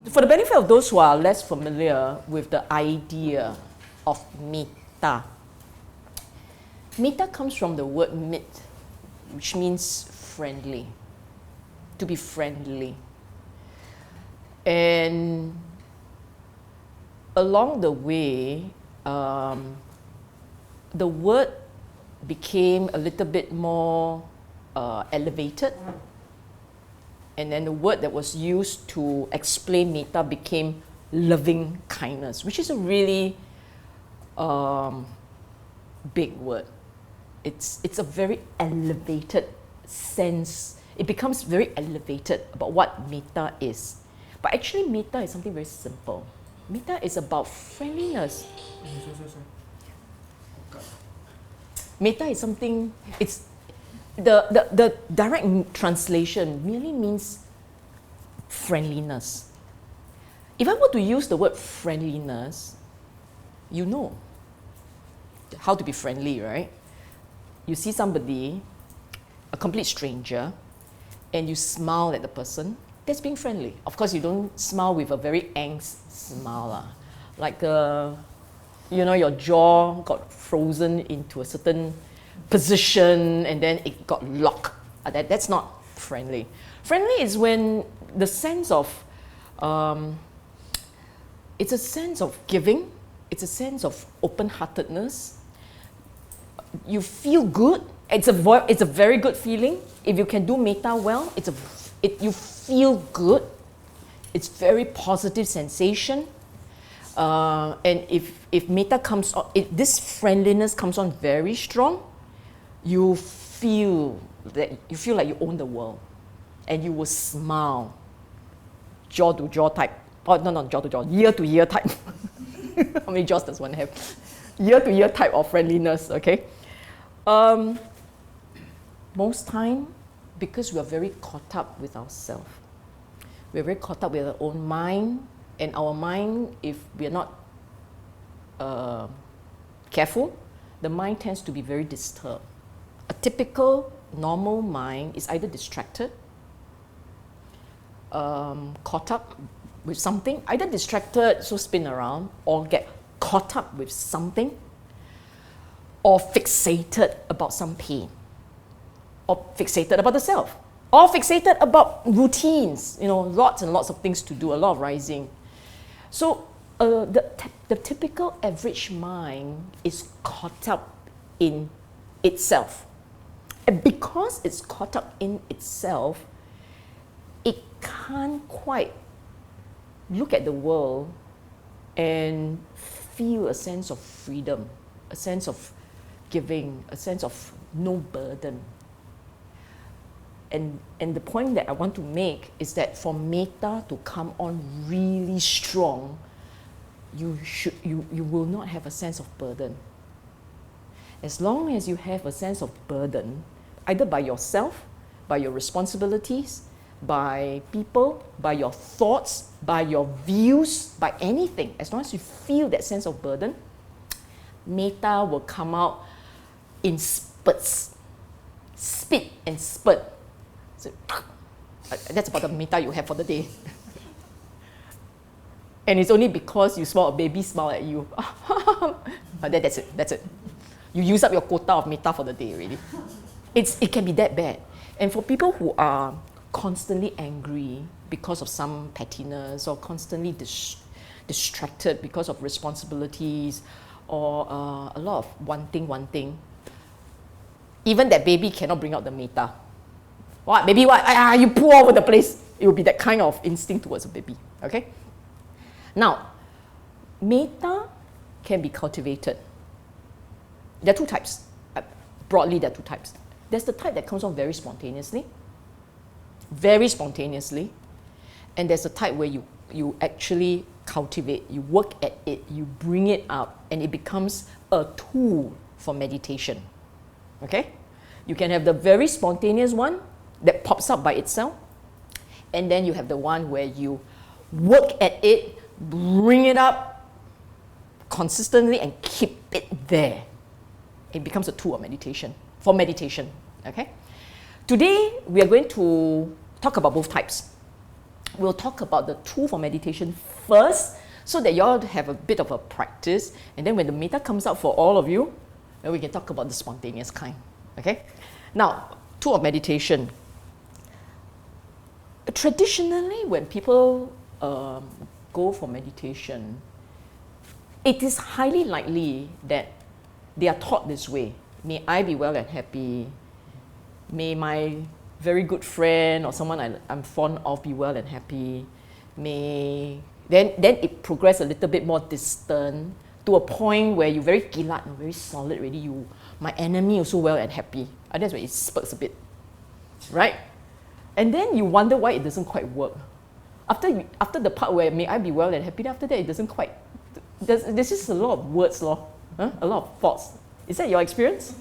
For the benefit of those who are less familiar with the idea of metta, metta comes from the word mit, which means friendly, to be friendly. And along the way, the word became a little bit more elevated. And then the word that was used to explain metta became loving kindness, which is a really big word. It's a very elevated sense. It becomes very elevated about what metta is. But actually metta is something very simple. Metta is about friendliness. Metta is something, it's the direct translation merely means friendliness. If I were to use the word friendliness, you know how to be friendly, right? You see somebody, a complete stranger, and you smile at the person, that's being friendly. Of course, you don't smile with a very angst smile. Like, you know, your jaw got frozen into a certain position and then it got locked. That's not friendly. Friendly is when the sense of, it's a sense of giving, it's a sense of open-heartedness. You feel good. It's a very good feeling. If you can do metta well, you feel good. It's very positive sensation. And if metta comes on, if this friendliness comes on very strong, you feel like you own the world, and you will smile, jaw to jaw type. Oh no, not jaw to jaw, ear to ear type. How many jaws does one have? Ear to ear type of friendliness. Okay. Most time, because we are very caught up with ourselves, we're very caught up with our own mind, and our mind, if we're not careful, the mind tends to be very disturbed. A typical normal mind is either distracted, caught up with something, either distracted, so spin around, or get caught up with something, or fixated about some pain, or fixated about the self, or fixated about routines, you know, lots and lots of things to do, a lot of rising. So the typical average mind is caught up in itself. And because it's caught up in itself, it can't quite look at the world and feel a sense of freedom, a sense of giving, a sense of no burden. And the point that I want to make is that for metta to come on really strong, you will not have a sense of burden. As long as you have a sense of burden, either by yourself, by your responsibilities, by people, by your thoughts, by your views, by anything, as long as you feel that sense of burden, metta will come out in spurts, spit and spurt. So, that's about the metta you have for the day. And it's only because you saw a baby smile at you. That's it. You use up your quota of metta for the day already. It can be that bad. And for people who are constantly angry because of some pettiness, or constantly distracted because of responsibilities, or a lot of one thing, even that baby cannot bring out the metta. What, baby, what? You pull all over the place. It will be that kind of instinct towards a baby, okay? Now, metta can be cultivated. There are two types. Broadly, there are two types. There's the type that comes on very spontaneously, and there's a type where you actually cultivate, you work at it, you bring it up, and it becomes a tool for meditation, okay? You can have the very spontaneous one that pops up by itself, and then you have the one where you work at it, bring it up consistently, and keep it there. It becomes a tool of meditation, for meditation, okay? Today, we are going to talk about both types. we'll talk about the tool for meditation first, so that you all have a bit of a practice, and then when the metta comes out for all of you, then we can talk about the spontaneous kind. Okay? Now, tool of meditation. Traditionally, when people go for meditation, it is highly likely that they are taught this way. May I be well and happy. May my very good friend or someone I'm fond of be well and happy. Then it progresses a little bit more distant to a point where you're very kilat and very solid already. My enemy also well and happy. And that's when it spurts a bit, right? And then you wonder why it doesn't quite work. After the part where may I be well and happy, after that it doesn't quite. There's just a lot of words, a lot of thoughts. Is that your experience?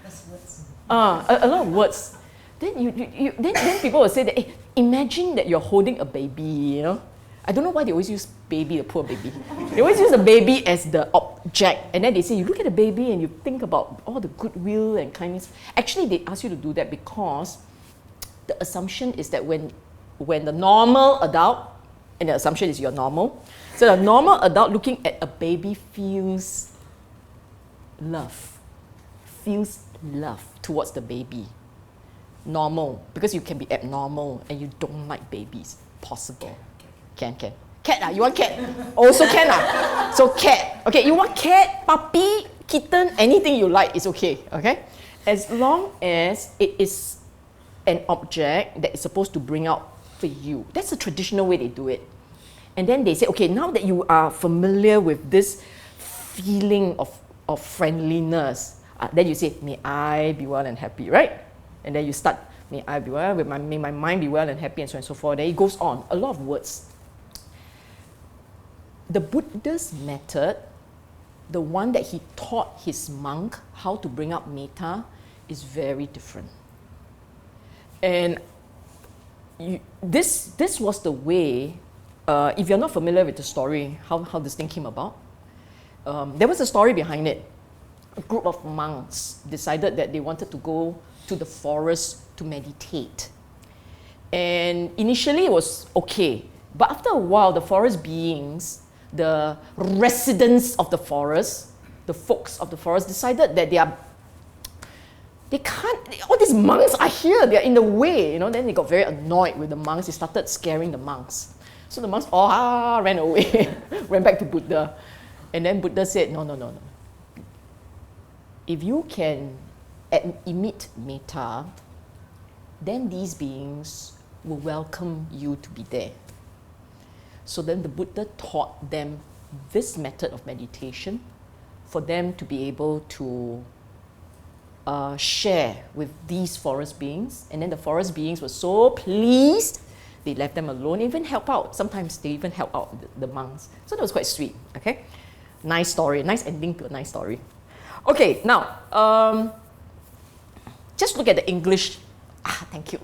That's words. A lot of words. Then people will say that, hey, imagine that you're holding a baby, you know. I don't know why they always use baby, the poor baby. They always use the baby as the object. And then they say, you look at the baby and you think about all the goodwill and kindness. Actually, they ask you to do that because the assumption is that when the normal adult, and the assumption is you're normal, so the normal adult looking at a baby feels love towards the baby. Normal, because you can be abnormal and you don't like babies. Possible. Can. Cat, you want cat? Also can. So cat. Okay, you want cat, puppy, kitten, anything you like is okay. Okay? As long as it is an object that is supposed to bring out for you. That's the traditional way they do it. And then they say, okay, now that you are familiar with this feeling of friendliness, then you say, may I be well and happy, right? And then you start, may I be well, may my mind be well and happy, and so on and so forth. Then it goes on, a lot of words. The Buddha's method, the one that he taught his monk how to bring up metta, is very different. And this was the way, if you're not familiar with the story, how this thing came about, there was a story behind it. A group of monks decided that they wanted to go to the forest to meditate. And initially it was okay, but after a while, the forest beings, the residents of the forest, the folks of the forest, decided that they can't, all these monks are here, they're in the way, you know. Then they got very annoyed with the monks. They started scaring the monks. So the monks all ran away, ran back to Buddha. And then Buddha said, no. If you can emit metta, then these beings will welcome you to be there. So then the Buddha taught them this method of meditation for them to be able to share with these forest beings. And then the forest beings were so pleased, they left them alone, even help out. Sometimes they even help out the monks. So that was quite sweet, okay? Nice story, nice ending to a nice story. Okay, now, just look at the English. Thank you.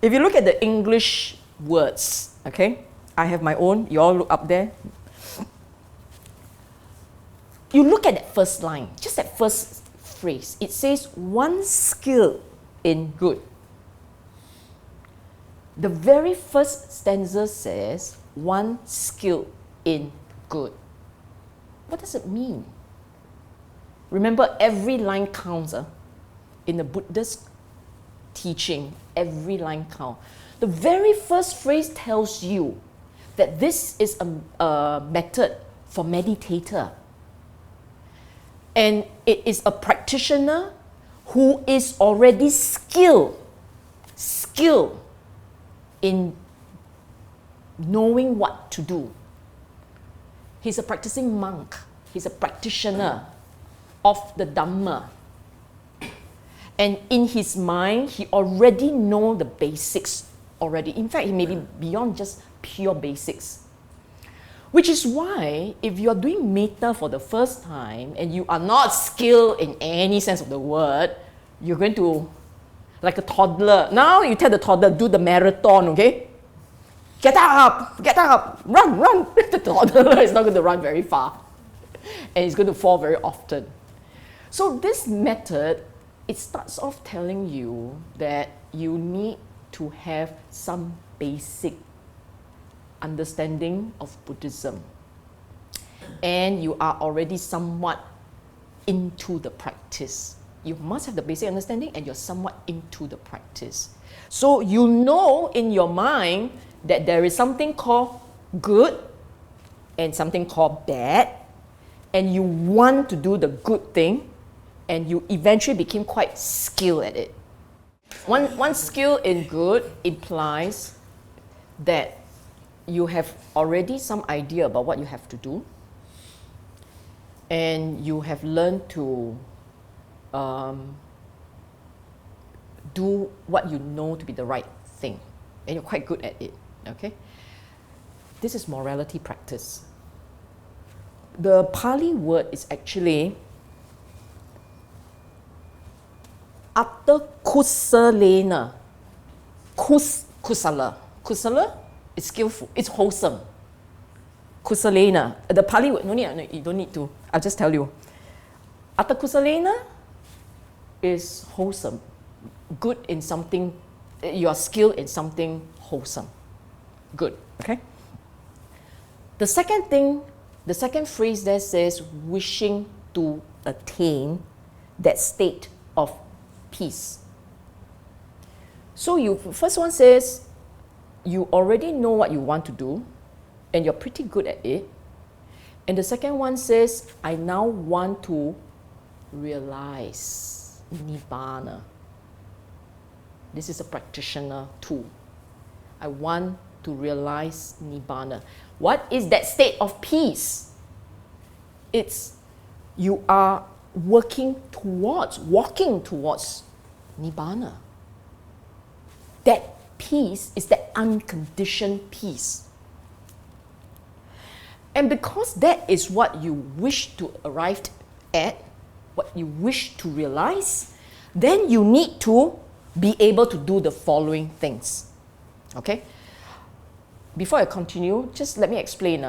If you look at the English words, okay? I have my own, you all look up there. You look at that first line, just that first phrase. It says, one skill in good. The very first stanza says, one skill in good. What does it mean? Remember, every line counts. In the Buddha's teaching, every line counts. The very first phrase tells you that this is a method for meditator. And it is a practitioner who is already skilled in knowing what to do. He's a practicing monk. He's a practitioner of the Dhamma. And in his mind, he already knows the basics already. In fact, he may be beyond just pure basics. Which is why, if you are doing metta for the first time and you are not skilled in any sense of the word, you're going to, like a toddler. Now you tell the toddler, do the marathon, okay? Get up, run. The toddler is not going to run very far. And he's going to fall very often. So this method, it starts off telling you that you need to have some basic understanding of Buddhism and you are already somewhat into the practice. You must have the basic understanding and you're somewhat into the practice. So you know in your mind that there is something called good and something called bad, and you want to do the good thing, and you eventually became quite skilled at it. One skill in good implies that you have already some idea about what you have to do, and you have learned to do what you know to be the right thing, and you're quite good at it, okay? This is morality practice. The Pali word is actually atta kusalena. Kusala. Kusala is skillful, it's wholesome. Kusalena. The Pali word, you don't need to, I'll just tell you. Atta kusalena is wholesome. Good in something, you are skilled in something wholesome. Good, okay? The second phrase there says wishing to attain that state of peace. So first one says you already know what you want to do and you're pretty good at it. And the second one says, I now want to realize Nibbana. This is a practitioner too. I want to realize Nibbana. What is that state of peace? It's you are walking towards Nibbana. That peace is that unconditioned peace. And because that is what you wish to arrive at, what you wish to realize, then you need to be able to do the following things. Okay? Before I continue, just let me explain.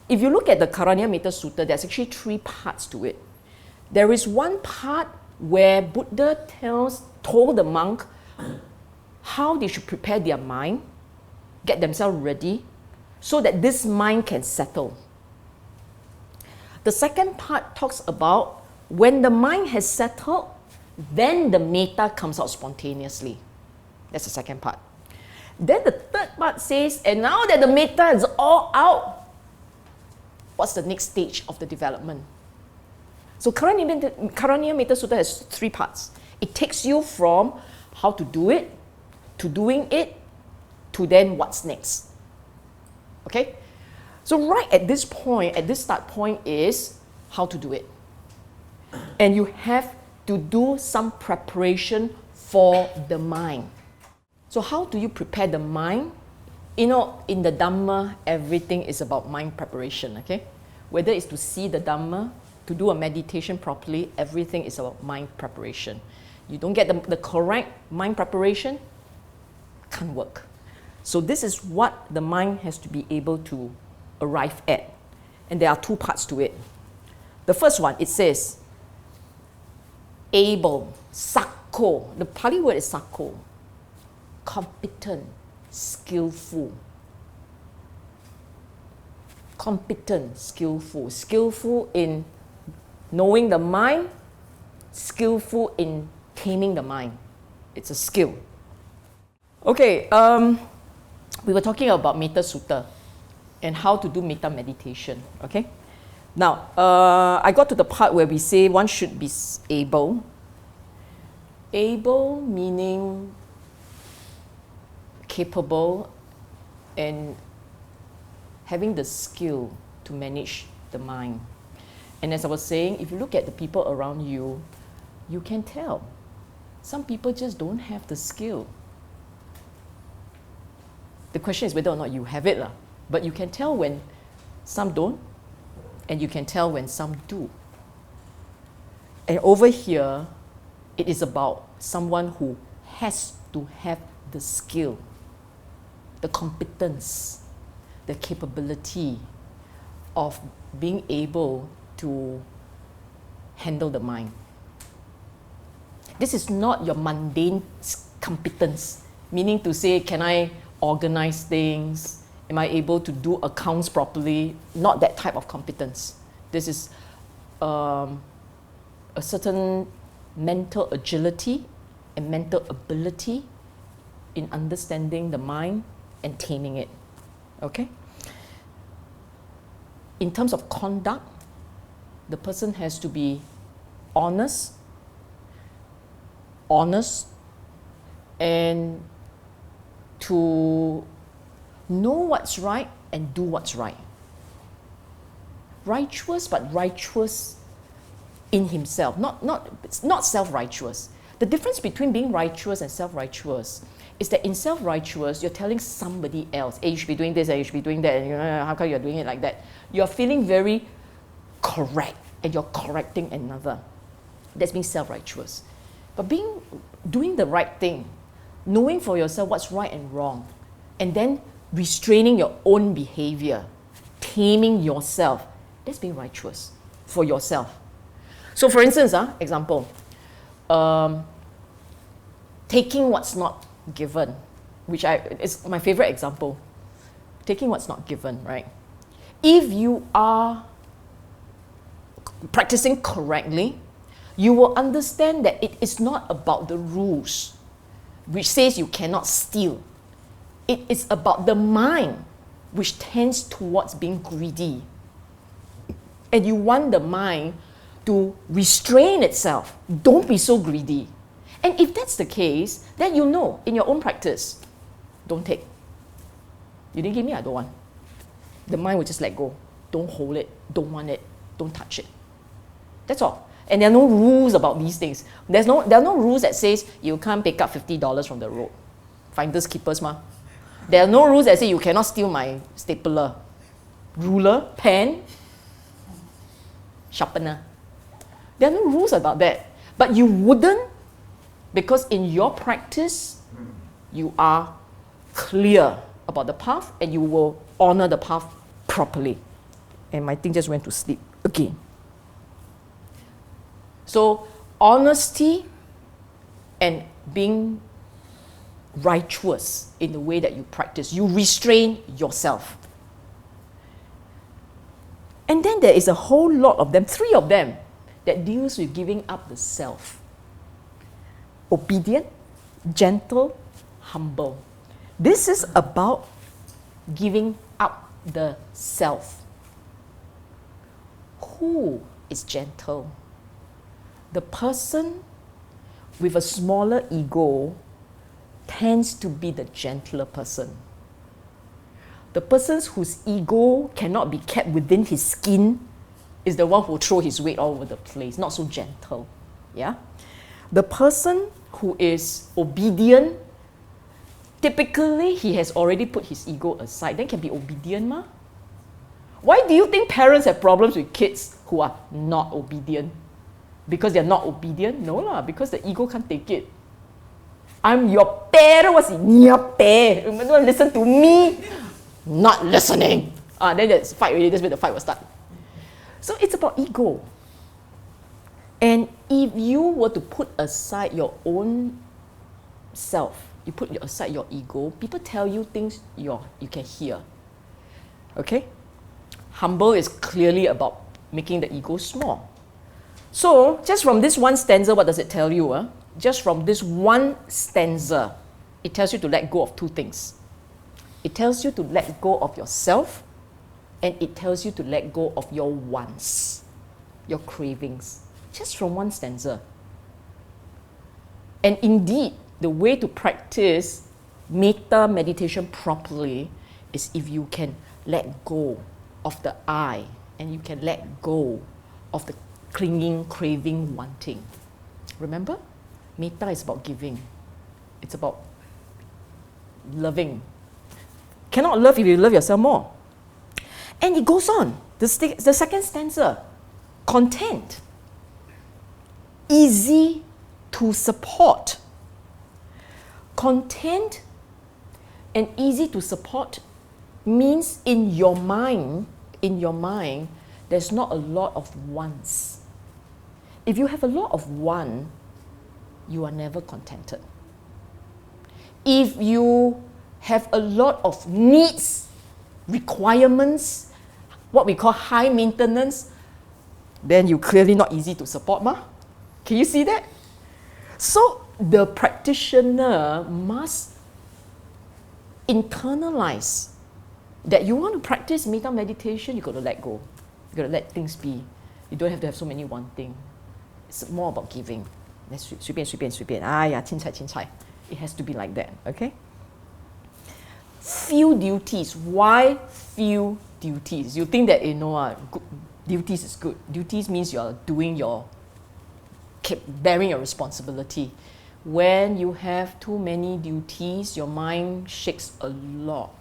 If you look at the Karaniya Metta Sutta, there's actually 3 parts to it. There is one part where Buddha told the monk how they should prepare their mind, get themselves ready, so that this mind can settle. The second part talks about when the mind has settled, then the metta comes out spontaneously. That's the second part. Then the third part says, and now that the metta is all out, what's the next stage of the development? So Karaniya Metta Sutta has 3 parts. It takes you from how to do it, to doing it, to then what's next. Okay? So right at this point, at this start point is how to do it. And you have to do some preparation for the mind. So how do you prepare the mind? You know, in the Dhamma, everything is about mind preparation, okay? Whether it's to see the Dhamma, to do a meditation properly, everything is about mind preparation. You don't get the correct mind preparation, can't work. So this is what the mind has to be able to arrive at. And there are 2 parts to it. The first one, it says, able, sakko. The Pali word is sakko. Competent, skillful. Competent, skillful. Skillful in knowing the mind, skillful in taming the mind. It's a skill. Okay, we were talking about Metta Sutta and how to do Metta meditation, okay? Now, I got to the part where we say one should be able. Able meaning capable and having the skill to manage the mind. And as I was saying, if you look at the people around you, you can tell. Some people just don't have the skill. The question is whether or not you have it, but you can tell when some don't, and you can tell when some do. And over here, it is about someone who has to have the skill, the competence, the capability of being able to handle the mind. This is not your mundane competence, meaning to say, can I organize things Am I able to do accounts properly? Not that type of competence. This is a certain mental agility and mental ability in understanding the mind and taming it. Okay? In terms of conduct, the person has to be honest, and to know what's right and do what's right. Righteous, but righteous in himself, it's not self-righteous. The difference between being righteous and self-righteous is that in self-righteous, you're telling somebody else, hey, you should be doing this, hey, you should be doing that, and how come you're doing it like that? You're feeling very correct, and you're correcting another. That's being self-righteous. But doing the right thing, knowing for yourself what's right and wrong, and then restraining your own behavior, taming yourself, that's being righteous for yourself. So for instance, example, taking what's not given, which is my favorite example. Taking what's not given, right? If you are practicing correctly, you will understand that it is not about the rules, which says you cannot steal. It is about the mind, which tends towards being greedy. And you want the mind to restrain itself. Don't be so greedy. And if that's the case, then you know in your own practice, don't take. You didn't give me, I don't want. The mind will just let go. Don't hold it, don't want it, don't touch it. That's all. And there are no rules about these things. There are no rules that says you can't pick up $50 from the road. Finders keepers, ma. There are no rules that say you cannot steal my stapler, ruler, pen, sharpener. There are no rules about that. But you wouldn't, because in your practice, you are clear about the path and you will honor the path properly. And my thing just went to sleep again. So honesty and being righteous in the way that you practice. You restrain yourself. And then there is a whole lot of them, 3 of them, that deals with giving up the self. Obedient, gentle, humble. This is about giving up the self. Who is gentle? The person with a smaller ego tends to be the gentler person. The person whose ego cannot be kept within his skin is the one who throws his weight all over the place, not so gentle. Yeah? The person who is obedient, typically he has already put his ego aside, then can be obedient, ma? Why do you think parents have problems with kids who are not obedient? Because they're not obedient? No lah, because the ego can't take it. I'm your parent, what's it? Your parent. You don't listen to me. Not listening. Then there's fight already, that's where the fight will start. So it's about ego. And if you were to put aside your own self, you put aside your ego, people tell you things you can hear. Okay? Humble is clearly about making the ego small. So, just from this one stanza, what does it tell you? Just from this one stanza, it tells you to let go of 2 things. It tells you to let go of yourself, and it tells you to let go of your wants, your cravings. Just from one stanza. And indeed, the way to practice Metta meditation properly is if you can let go of the I, and you can let go of the clinging, craving, wanting. Remember? Metta is about giving. It's about loving. Cannot love if you love yourself more. And it goes on. The second stanza. Content. Easy to support. Content and easy to support means in your mind, there's not a lot of wants. If you have a lot of want, you are never contented. If you have a lot of needs, requirements, what we call high maintenance, then you're clearly not easy to support, ma. Can you see that? So the practitioner must internalize that you want to practice metta meditation, you got to let go. You got to let things be. You don't have to have so many wanting. It's more about giving. Let's 随便随便随便. Chin cai. It has to be like that, okay? Few duties. Why few duties? You think that, good, duties is good. Duties means you're doing bearing your responsibility. When you have too many duties, your mind shakes a lot.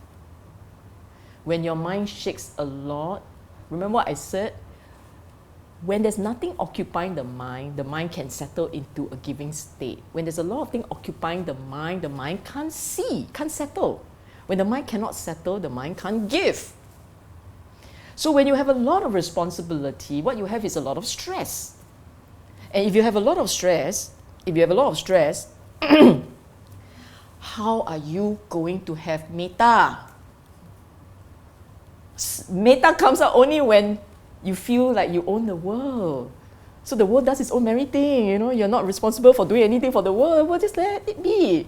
When your mind shakes a lot, remember what I said? When there's nothing occupying the mind can settle into a giving state. When there's a lot of things occupying the mind can't settle. When the mind cannot settle, the mind can't give. So when you have a lot of responsibility, what you have is a lot of stress. And if you have a lot of stress, how are you going to have metta? Metta comes out only when you feel like you own the world. So the world does its own merry thing, you're not responsible for doing anything for the world. Well, just let it be.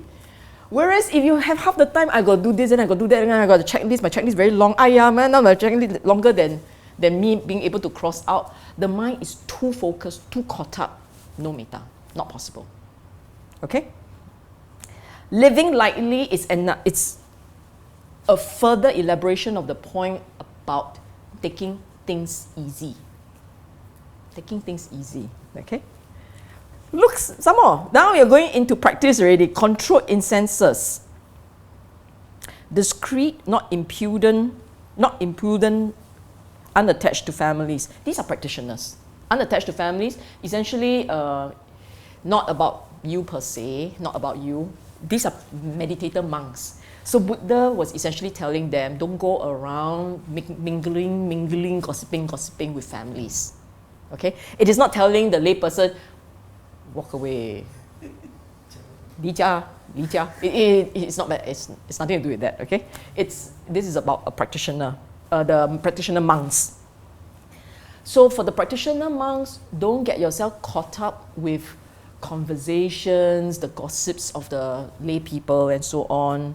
Whereas if you have half the time, I got to do this and I got to do that and I got to check this, my checklist is very long. Now my checklist is longer than me being able to cross out. The mind is too focused, too caught up. No metta, not possible. Okay? Living lightly it's a further elaboration of the point about taking things easy. Taking things easy, okay? Look, some more. Now you're going into practice already. Controlled incenses. Discreet, not impudent, unattached to families. These are practitioners. Unattached to families, essentially not about you per se, not about you. These are meditator monks. So Buddha was essentially telling them, don't go around mingling, gossiping with families. Okay? It is not telling the layperson, walk away. Li jia. It's not bad. It's nothing to do with that. Okay? This is about a practitioner, the practitioner monks. So for the practitioner monks, don't get yourself caught up with conversations, the gossips of the lay people and so on.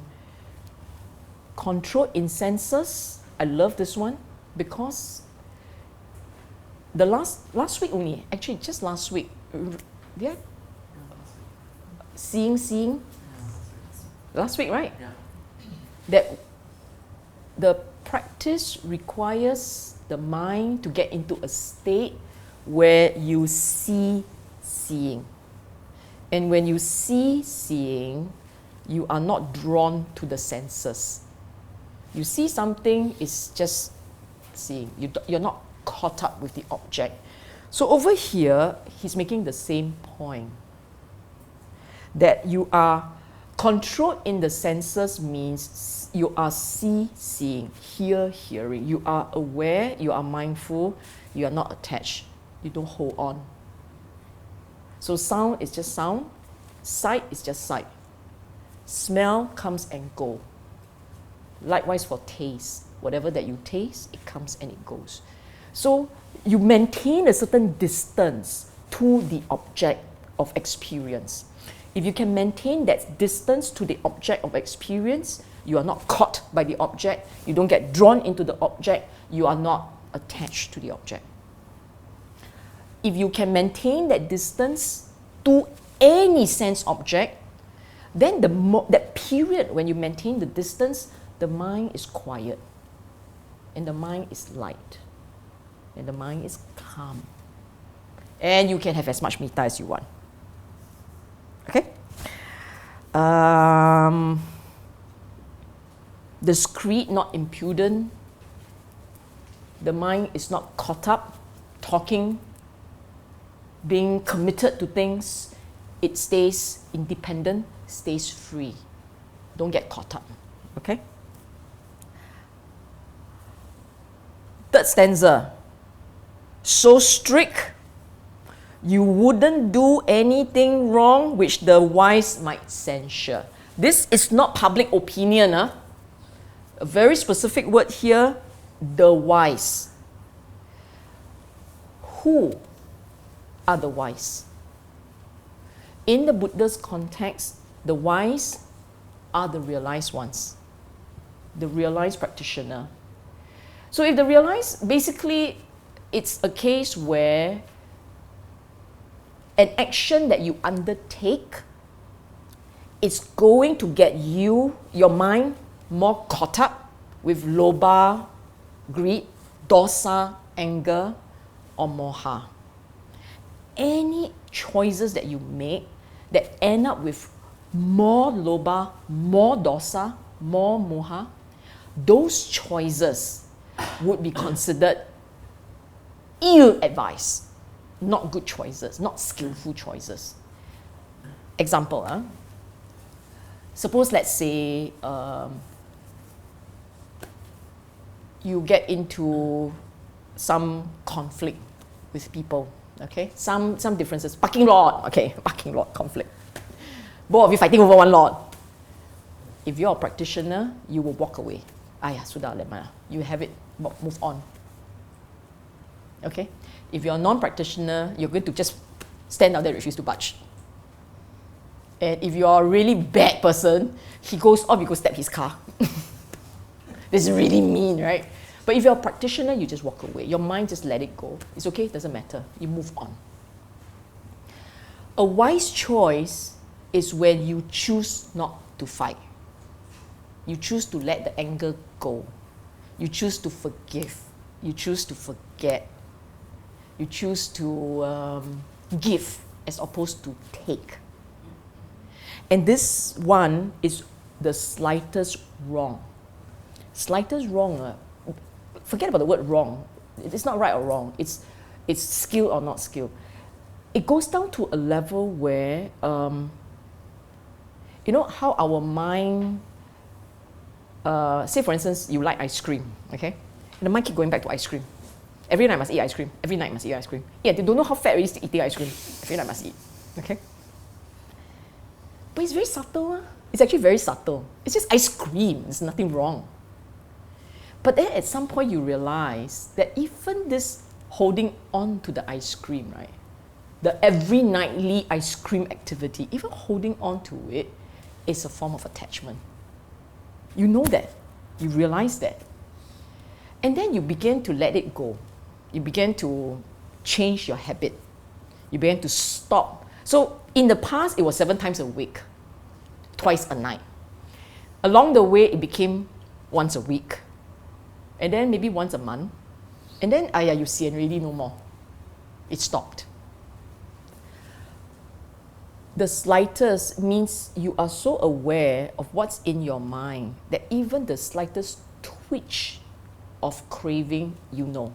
Controlled incenses. I love this one because the last week only, actually just last week, yeah? Seeing. Last week, right? Yeah. That the practice requires the mind to get into a state where you see seeing. And when you see seeing, you are not drawn to the senses. You see something, it's just seeing. You're not caught up with the object. So over here, he's making the same point. That you are controlled in the senses means you are seeing, hearing. You are aware, you are mindful, you are not attached. You don't hold on. So sound is just sound, sight is just sight. Smell comes and goes. Likewise for taste. Whatever that you taste, it comes and it goes. So you maintain a certain distance to the object of experience. If you can maintain that distance to the object of experience, you are not caught by the object, you don't get drawn into the object, you are not attached to the object. If you can maintain that distance to any sense object, then that period when you maintain the distance, the mind is quiet, and the mind is light, and the mind is calm. And you can have as much metta as you want. Okay? Discreet, not impudent. The mind is not caught up, talking, being committed to things. It stays independent, stays free. Don't get caught up. Okay? Third stanza. So strict, you wouldn't do anything wrong which the wise might censure. This is not public opinion. A very specific word here, the wise. Who are the wise? In the Buddha's context, the wise are the realized ones, the realized practitioner. So if the realized, basically, it's a case where an action that you undertake is going to get you, your mind, more caught up with lobha, greed, dosa, anger, or moha. Any choices that you make that end up with more lobha, more dosa, more moha, those choices would be considered ill-advised, not good choices, not skillful choices. Example, suppose, let's say, you get into some conflict with people, okay? Some differences. Parking lot, okay, parking lot conflict. Both of you fighting over one lot. If you're a practitioner, you will walk away. Sudah, you have it, move on. Okay? If you're a non-practitioner, you're going to just stand out there and refuse to budge. And if you're a really bad person, he goes off, you go step his car. This is really mean, right? But if you're a practitioner, you just walk away. Your mind just let it go. It's okay, it doesn't matter. You move on. A wise choice is when you choose not to fight. You choose to let the anger go. You choose to forgive. You choose to forget. You choose to give as opposed to take. And this one is the slightest wrong. Slightest wrong, forget about the word wrong. It's not right or wrong. It's skill or not skill. It goes down to a level where, you know how our mind, say for instance, you like ice cream, okay? And the mind keep going back to ice cream. Every night must eat ice cream. Every night must eat ice cream. Yeah, they don't know how fat it is to eating ice cream. Every night must eat, okay? But it's very subtle. It's actually very subtle. It's just ice cream. There's nothing wrong. But then at some point you realize that even this holding on to the ice cream, right? The every nightly ice cream activity, even holding on to it is a form of attachment. You know that. You realize that. And then you begin to let it go. You begin to change your habit. You begin to stop. So in the past, it was 7 times a week, twice a night. Along the way, it became once a week. And then maybe once a month. And then, you see, and really no more. It stopped. The slightest means you are so aware of what's in your mind that even the slightest twitch of craving, you know.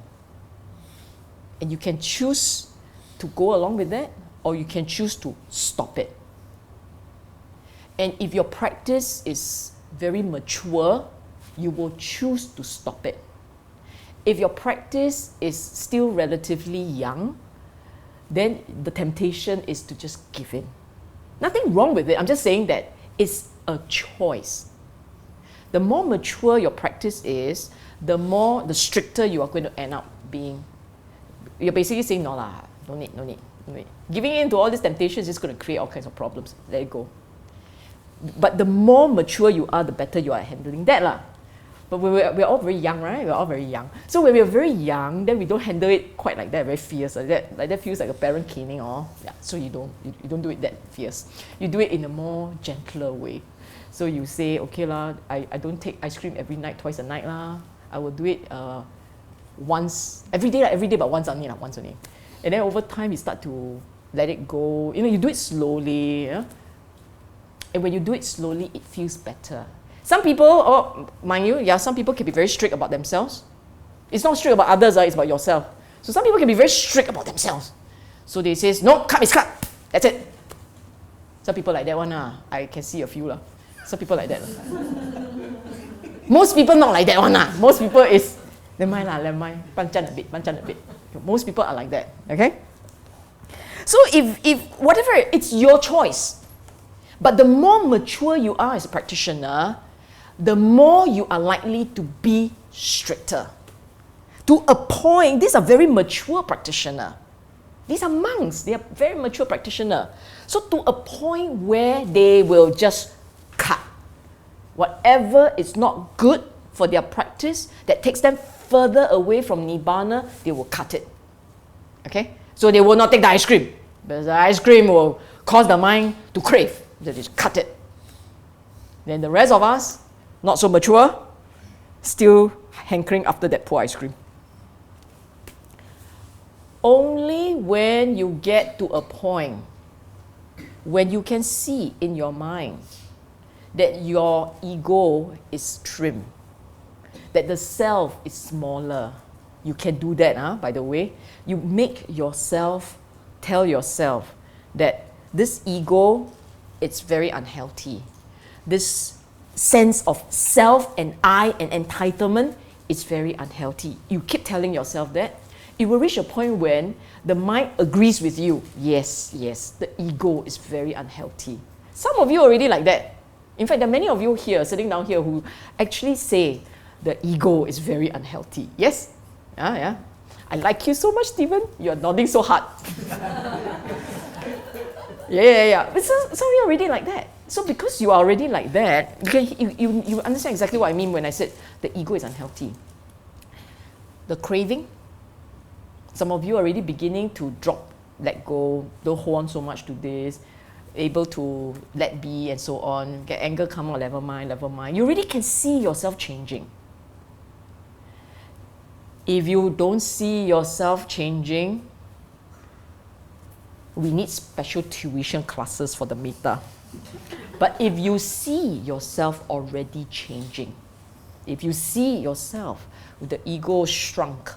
And you can choose to go along with that, or you can choose to stop it. And if your practice is very mature, you will choose to stop it. If your practice is still relatively young, then the temptation is to just give in. Nothing wrong with it. I'm just saying that it's a choice. The more mature your practice is, the stricter you are going to end up being. You're basically saying, no lah, no need. Giving in to all these temptations is just going to create all kinds of problems. Let it go. But the more mature you are, the better you are handling that lah. But we're all very young, right? We're all very young. So when we're very young, then we don't handle it quite like that, very fierce. Like that feels like a parent caning, or yeah. So you don't do it that fierce. You do it in a more gentler way. So you say, okay lah, I don't take ice cream every night, twice a night lah. I will do it once every day, but once only. And then over time, you start to let it go. You do it slowly. Yeah? And when you do it slowly, it feels better. Some people, mind you, some people can be very strict about themselves. It's not strict about others, it's about yourself. So some people can be very strict about themselves. So they say, no, cut is cut. That's it. Some people like that one, I can see a few. Some people like that. Most people not like that one. Most people is, never mind, panchan a bit. Most people are like that, okay? So if whatever, it's your choice. But the more mature you are as a practitioner, the more you are likely to be stricter. To a point, these are very mature practitioners. These are monks, they are very mature practitioners. So to a point where they will just cut. Whatever is not good for their practice, that takes them further away from Nibbana, they will cut it. Okay? So they will not take the ice cream, because the ice cream will cause the mind to crave. They just cut it. Then the rest of us, not so mature, still hankering after that poor ice cream. Only when you get to a point when you can see in your mind that your ego is trim, that the self is smaller. You can do that, by the way. You make yourself, tell yourself that this ego, it's very unhealthy. This sense of self and I and entitlement is very unhealthy. You keep telling yourself that. It will reach a point when the mind agrees with you. Yes, the ego is very unhealthy. Some of you already like that. In fact, there are many of you here, sitting down here, who actually say the ego is very unhealthy. Yes? Yeah. I like you so much, Stephen. You're nodding so hard. Yeah. But some of you are already like that. So because you are already like that, you understand exactly what I mean when I said the ego is unhealthy. The craving, some of you are already beginning to drop, let go, don't hold on so much to this, able to let be and so on. Get anger come out, never mind. You already can see yourself changing. If you don't see yourself changing, we need special tuition classes for the Metta. But if you see yourself already changing, if you see yourself with the ego shrunk,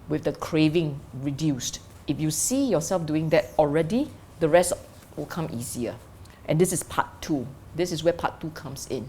with the craving reduced, if you see yourself doing that already, the rest will come easier. And this is part 2. This is where part 2 comes in.